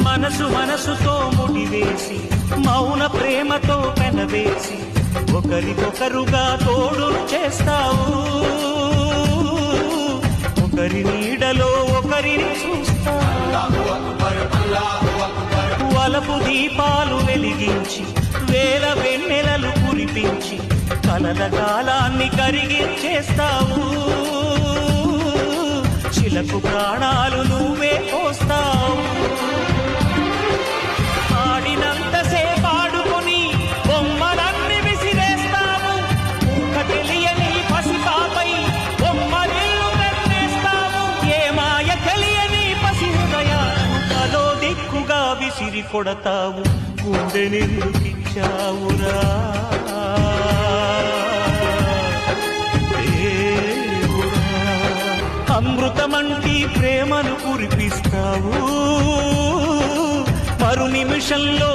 మనసు మనసుతో ముడివేసి మౌన ప్రేమతో పెనవేసి ఒకరికొకరుగా తోడును చేస్తావు. ఒకరి నీడలో ఒకరిని చూస్తావు. వలపు దీపాలు వెలిగించి వేల వెన్నెలలు కురిపించి కలల కాలాన్ని కరిగించేస్తావు. శిలకు ప్రాణాలు నువ్వే పోస్తావు. ఆడినంతసేపు ఆడుకుని బొమ్మలన్నీ విసిరేస్తావు. ఊహ తెలియని పసిపాపై బొమ్మరిల్లు కట్టేస్తావు. ఏ మాయ తెలియని పసి హృదయాలు దిక్కుగా విసిరి కొడతావు. గుండెనెందుకిచ్చావురా అమృతమంటి ప్రేమను కురిపిస్తావు. మరు నిమిషంలో